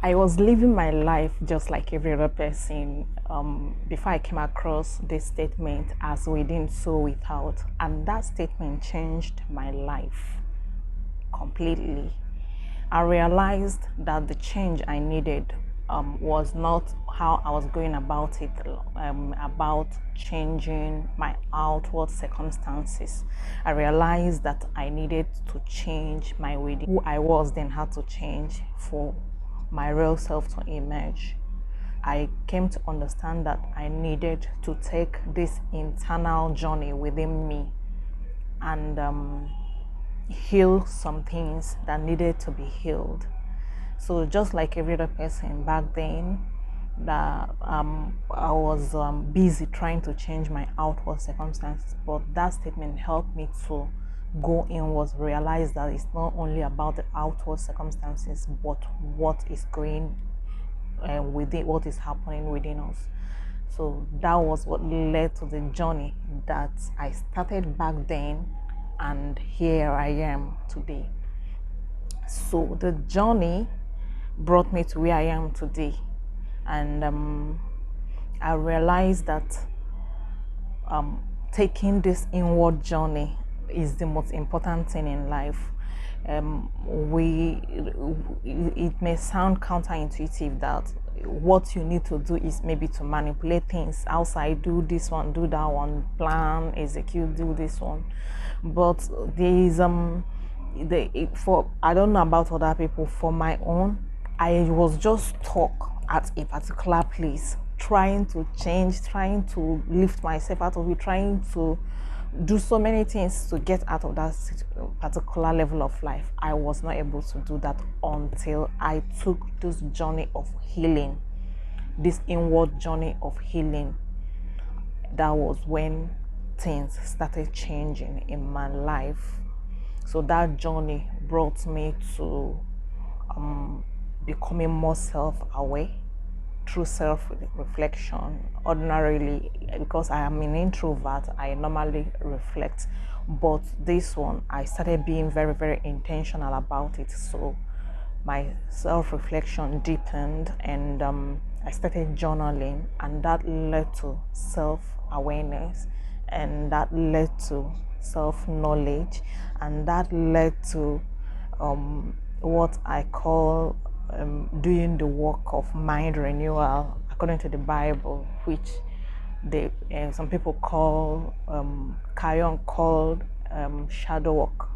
I was living my life just like every other person before I came across this statement, as within, so without. And that statement changed my life completely. I realized that the change I needed was not how I was going about it, about changing my outward circumstances. I realized that I needed to change my within. Who I was then had to change for my real self to emerge. I came to understand that I needed to take this internal journey within me and heal some things that needed to be healed. So just like every other person back then, that I was busy trying to change my outward circumstances, but that statement helped me to go inwards, realize that it's not only about the outward circumstances, but what is going within, what is happening within us. So that was what led to the journey that I started back then, and here I am today. So the journey brought me to where I am today, and I realized that taking this inward journey is the most important thing in life. It may sound counterintuitive that what you need to do is maybe to manipulate things outside, do this one, do that one, plan, execute, do this one, but there is for, I don't know about other people, for my own, I was just stuck at a particular place, trying to change, trying to lift myself out of it, trying to do so many things to get out of that particular level of life. I was not able to do that until I took this journey of healing, this inward journey of healing. That was when things started changing in my life. So that journey brought me to becoming more self-aware through self-reflection. Ordinarily, because I am an introvert, I normally reflect, but this one I started being very, very intentional about it. So my self-reflection deepened, and I started journaling, and that led to self-awareness, and that led to self-knowledge, and that led to what I call doing the work of mind renewal according to the Bible, which some people call Kayon called shadow work.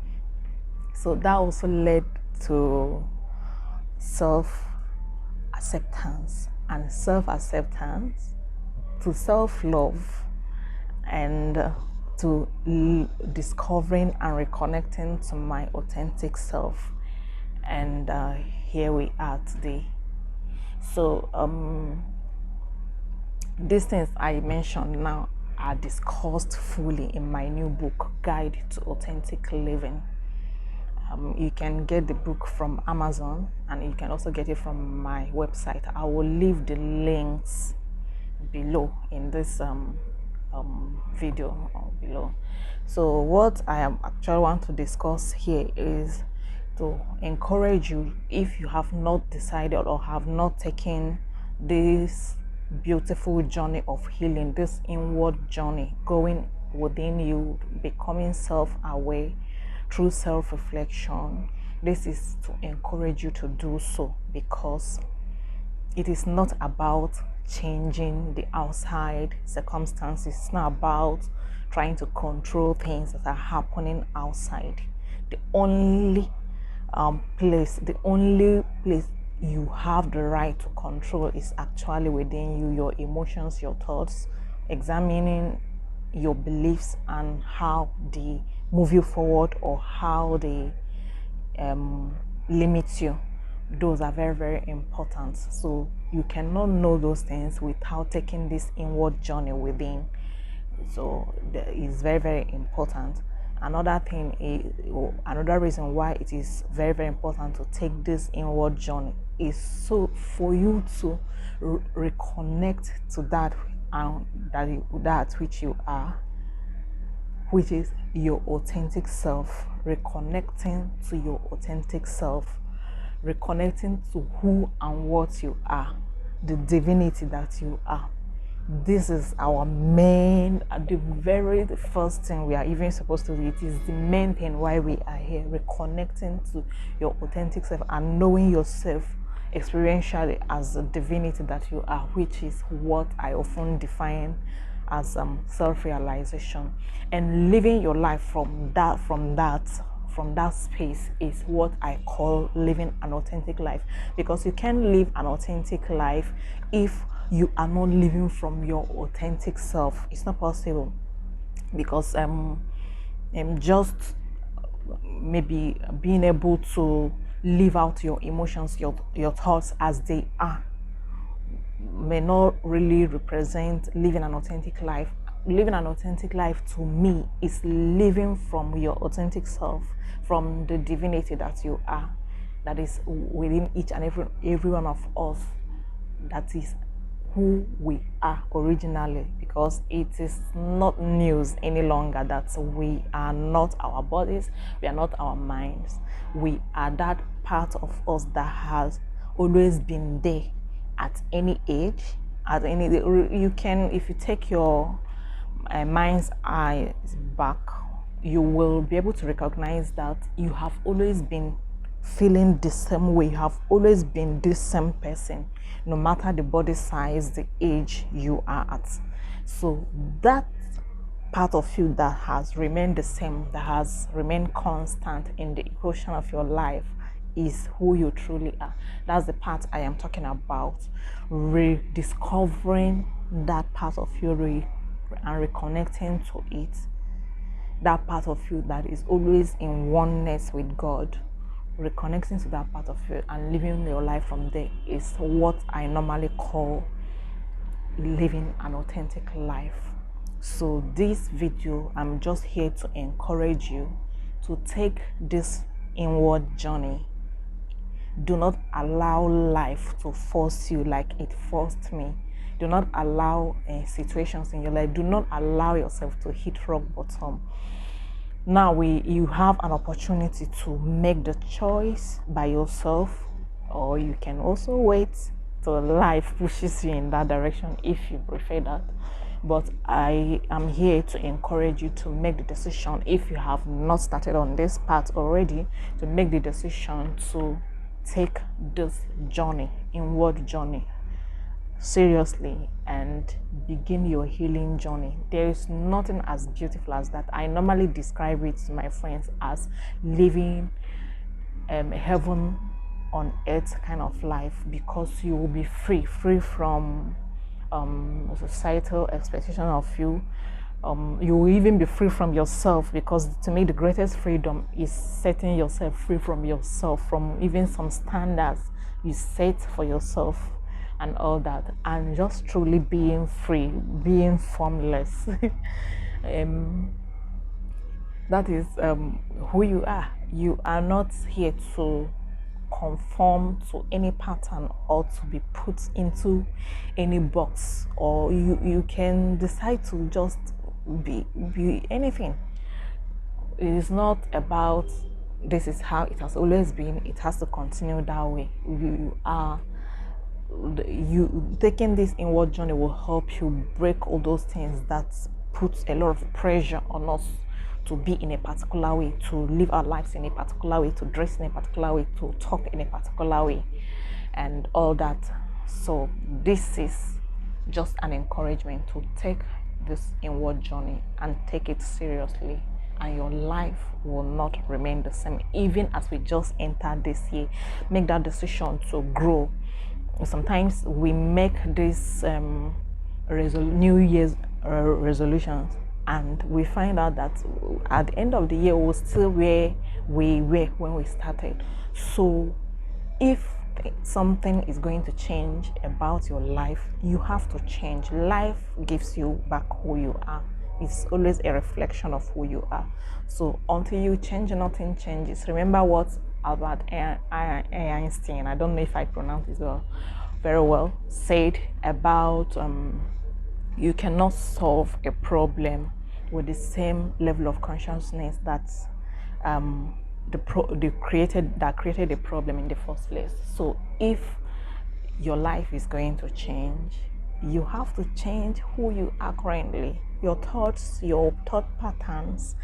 So that also led to self-acceptance, and self-acceptance to self-love, and to discovering and reconnecting to my authentic self. And here we are today. So these things I mentioned now are discussed fully in my new book, Guide to Authentic Living. You can get the book from Amazon, and you can also get it from my website. I will leave the links below in this video below. So what I am actually want to discuss here is to encourage you, if you have not decided or have not taken this beautiful journey of healing, this inward journey, going within you, becoming self-aware through self-reflection. This is to encourage you to do so, because it is not about changing the outside circumstances. It's not about trying to control things that are happening outside. The only place you have the right to control is actually within you, your emotions, your thoughts, examining your beliefs and how they move you forward or how they limit you. Those are very, very important. So you cannot know those things without taking this inward journey within. So it's very, very important. Another thing is, another reason why it is very, very important to take this inward journey is so for you to reconnect to that that which you are, which is your authentic self. Reconnecting to your authentic self. reconnecting to who and what you are, the divinity that you are. This is our main, the very first thing we are even supposed to do. It is the main thing why we are here, reconnecting to your authentic self and knowing yourself experientially as the divinity that you are, which is what I often define as self-realization. And living your life from that space is what I call living an authentic life, because you can live an authentic life if you are not living from your authentic self. It's not possible, because just maybe being able to live out your emotions, your thoughts as they are, may not really represent living an authentic life. Living an authentic life to me is living from your authentic self, from the divinity that you are, that is within each and every one of us. That is who we are originally, because it is not news any longer that we are not our bodies, we are not our minds. We are that part of us that has always been there at any age, at any. You can, if you take your mind's eyes back, you will be able to recognize that you have always been feeling the same way. You have always been this same person, no matter the body size, the age you are at. So that part of you that has remained the same, that has remained constant in the equation of your life, is who you truly are. That's the part I am talking about. Rediscovering that part of you and reconnecting to it. That part of you that is always in oneness with God. Reconnecting to that part of you and living your life from there is what I normally call living an authentic life. So this video, I'm just here to encourage you to take this inward journey. Do not allow life to force you like it forced me. Do not allow situations in your life. Do not allow yourself to hit rock bottom. Now you have an opportunity to make the choice by yourself, or you can also wait till life pushes you in that direction if you prefer that. But I am here to encourage you to make the decision, if you have not started on this path already, to make the decision to take this journey, inward journey, seriously and begin your healing journey. There is nothing as beautiful as that. I normally describe it to my friends as living heaven on earth kind of life, because you will be free from societal expectation of you. You will even be free from yourself, because to me the greatest freedom is setting yourself free from yourself, from even some standards you set for yourself and all that, and just truly being free, being formless. That is who you are. You are not here to conform to any pattern or to be put into any box, or you can decide to just be anything. It is not about this is how it has always been, it has to continue that way. You taking this inward journey will help you break all those things that put a lot of pressure on us to be in a particular way, to live our lives in a particular way, to dress in a particular way, to talk in a particular way, and all that. So this is just an encouragement to take this inward journey and take it seriously, and your life will not remain the same. Even as we just enter this year, make that decision to grow. Sometimes we make these New Year's resolutions, and we find out that at the end of the year we're still where we were when we started. So if something is going to change about your life, you have to change. Life gives you back who you are. It's always a reflection of who you are. So until you change, nothing changes. Remember what Albert Einstein, I don't know if I pronounce it very well, said about you cannot solve a problem with the same level of consciousness that created the problem in the first place. So if your life is going to change, you have to change who you are currently, your thoughts, your thought patterns,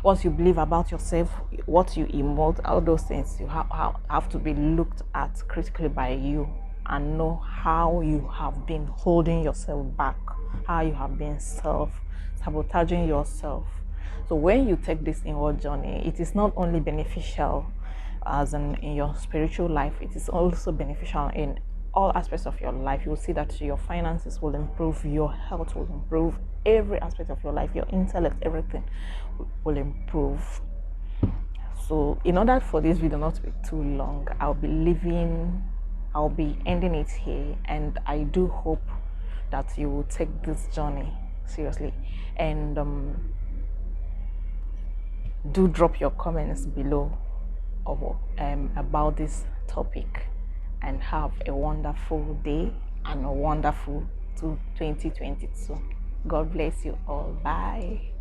what you believe about yourself, what you emote, all those things you have to be looked at critically by you, and know how you have been holding yourself back, how you have been sabotaging yourself. So when you take this inward journey, it is not only beneficial as in your spiritual life, it is also beneficial in all aspects of your life. You will see that your finances will improve, your health will improve, every aspect of your life, your intellect, everything will improve. So in order for this video not to be too long, I'll be ending it here, and I do hope that you will take this journey seriously, and do drop your comments below about this topic, and have a wonderful day and a wonderful 2022. God bless you all. Bye.